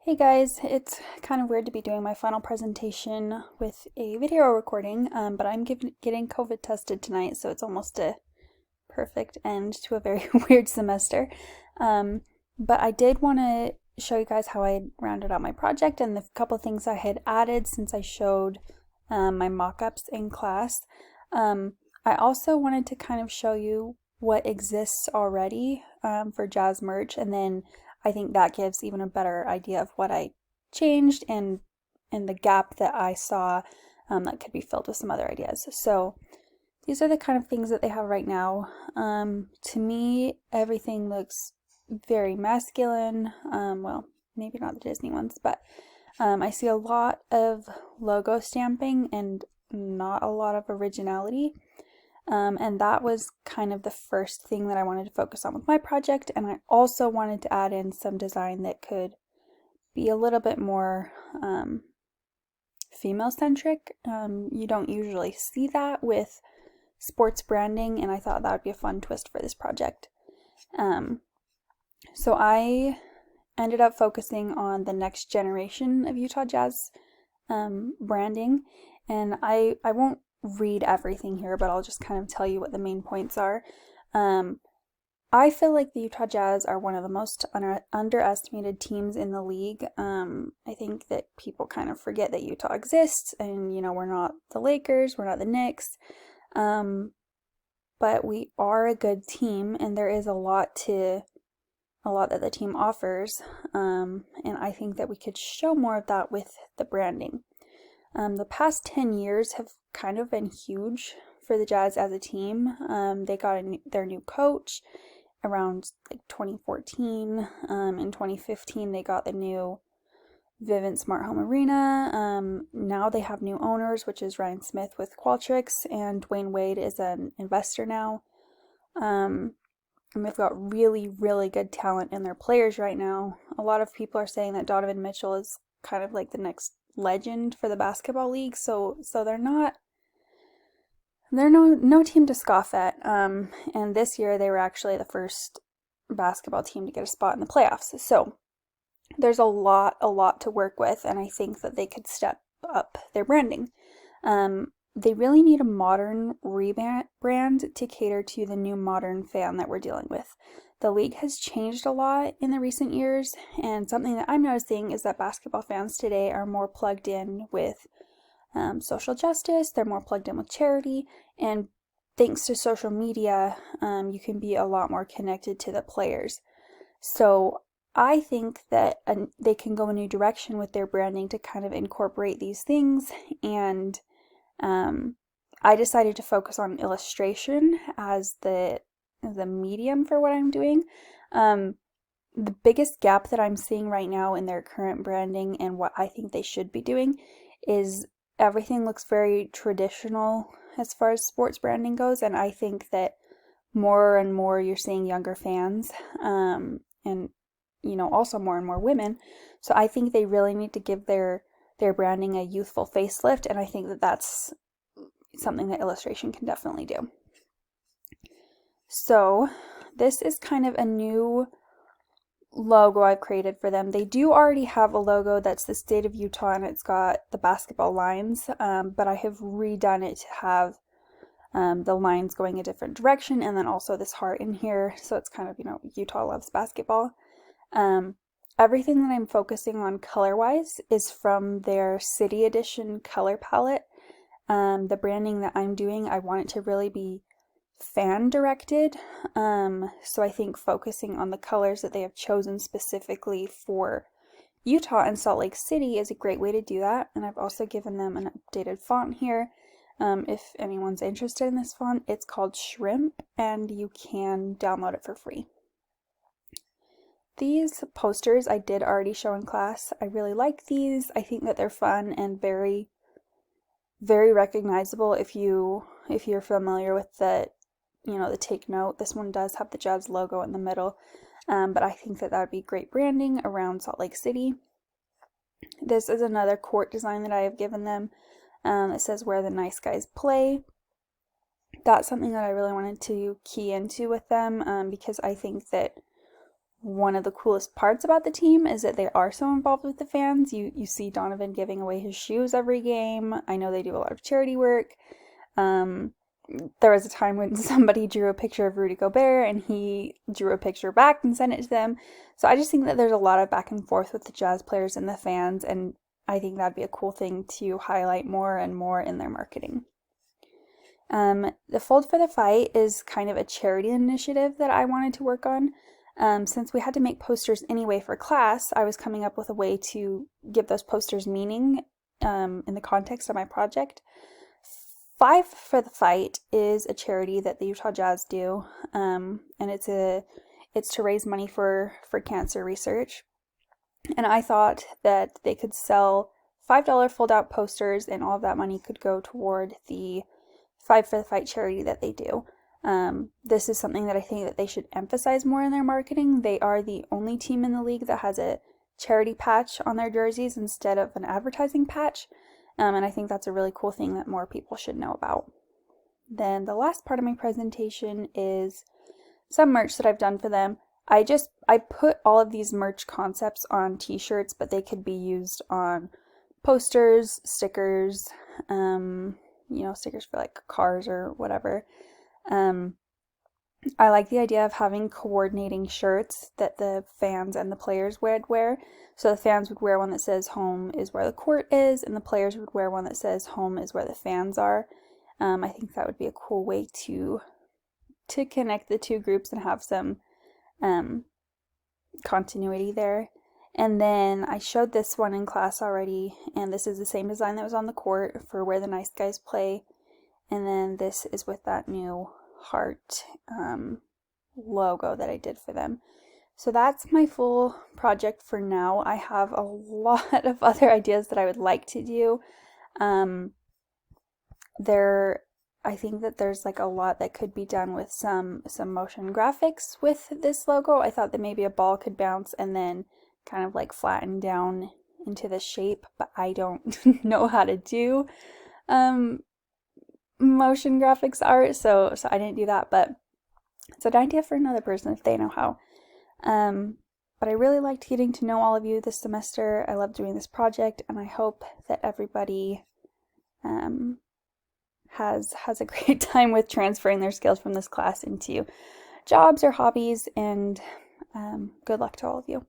Hey guys, it's kind of weird to be doing my final presentation with a video recording, but I'm getting COVID tested tonight, so it's almost a perfect end to a very weird semester. Um, but I did want to show you guys how I rounded out my project and the couple things I had added since I showed my mock-ups in class. I also wanted to kind of show you what exists already for Jazz merch, and then I think that gives even a better idea of what I changed and the gap that I saw that could be filled with some other ideas. So these are the kind of things that they have right now. To me, everything looks very masculine. Well, maybe not the Disney ones, but I see a lot of logo stamping and not a lot of originality. And that was kind of the first thing that I wanted to focus on with my project. And I also wanted to add in some design that could be a little bit more female-centric. You don't usually see that with sports branding, and I thought that would be a fun twist for this project. So I ended up focusing on the next generation of Utah Jazz branding, and I won't read everything here, but I'll just kind of tell you what the main points are. I feel like the Utah Jazz are one of the most underestimated teams in the league. I think that people kind of forget that Utah exists, and we're not the Lakers, we're not the Knicks, but we are a good team, and there is a lot that the team offers, and I think that we could show more of that with the branding. The past 10 years have kind of been huge for the Jazz as a team. They got their new coach around like 2014. In 2015, they got the new Vivint Smart Home Arena. Now they have new owners, which is Ryan Smith with Qualtrics, and Dwayne Wade is an investor now. And they've got really, really good talent in their players right now. A lot of people are saying that Donovan Mitchell is kind of like the next legend for the basketball league, so they're no team to scoff at. And this year they were actually the first basketball team to get a spot in the playoffs. So there's a lot to work with, and I think that they could step up their branding. They really need a modern rebrand to cater to the new modern fan that we're dealing with. The league has changed a lot in the recent years, and something that I'm noticing is that basketball fans today are more plugged in with social justice, they're more plugged in with charity, and thanks to social media, you can be a lot more connected to the players. So I think that they can go a new direction with their branding to kind of incorporate these things, and I decided to focus on illustration as the medium for what I'm doing. The biggest gap that I'm seeing right now in their current branding and what I think they should be doing is everything looks very traditional as far as sports branding goes, and I think that more and more you're seeing younger fans, and also more and more women. So I think they really need to give their branding a youthful facelift, and I think that that's something that illustration can definitely do. So this is kind of a new logo I've created for them. They do already have a logo that's the state of Utah, and it's got the basketball lines, but I have redone it to have the lines going a different direction, and then also this heart in here, so it's kind of, Utah loves basketball. Everything that I'm focusing on color-wise is from their City Edition color palette. The branding that I'm doing, I want it to really be fan-directed, so I think focusing on the colors that they have chosen specifically for Utah and Salt Lake City is a great way to do that, and I've also given them an updated font here. If anyone's interested in this font, it's called Shrimp, and you can download it for free. These posters I did already show in class. I really like these. I think that they're fun and very, very recognizable if you're familiar with the Take Note. This one does have the Jazz logo in the middle, but I think that would be great branding around Salt Lake City. This is another court design that I have given them. It says where the nice guys play. That's something that I really wanted to key into with them, because I think that one of the coolest parts about the team is that they are so involved with the fans. You see Donovan giving away his shoes every game. I know they do a lot of charity work. There was a time when somebody drew a picture of Rudy Gobert and he drew a picture back and sent it to them. So I just think that there's a lot of back and forth with the Jazz players and the fans, and I think that'd be a cool thing to highlight more and more in their marketing. The Fold for the Fight is kind of a charity initiative that I wanted to work on. Since we had to make posters anyway for class, I was coming up with a way to give those posters meaning in the context of my project. Five for the Fight is a charity that the Utah Jazz do, and it's to raise money for cancer research. And I thought that they could sell $5 fold-out posters, and all of that money could go toward the Five for the Fight charity that they do. This is something that I think that they should emphasize more in their marketing. They are the only team in the league that has a charity patch on their jerseys instead of an advertising patch. And I think that's a really cool thing that more people should know about. Then the last part of my presentation is some merch that I've done for them. I put all of these merch concepts on t-shirts, but they could be used on posters, stickers, stickers for like cars or whatever. I like the idea of having coordinating shirts that the fans and the players would wear. So the fans would wear one that says home is where the court is, and the players would wear one that says home is where the fans are. I think that would be a cool way to connect the two groups and have some continuity there. And then I showed this one in class already, and this is the same design that was on the court for where the nice guys play. And then this is with that new heart logo that I did for them. So that's my full project for now. I have a lot of other ideas that I would like to do. I think that there's like a lot that could be done with some motion graphics with this logo. I thought that maybe a ball could bounce and then kind of like flatten down into the shape, but I don't know how to do motion graphics art, so I didn't do that, but it's an idea for another person if they know how. But I really liked getting to know all of you this semester. I love doing this project, and I hope that everybody has a great time with transferring their skills from this class into jobs or hobbies, and good luck to all of you.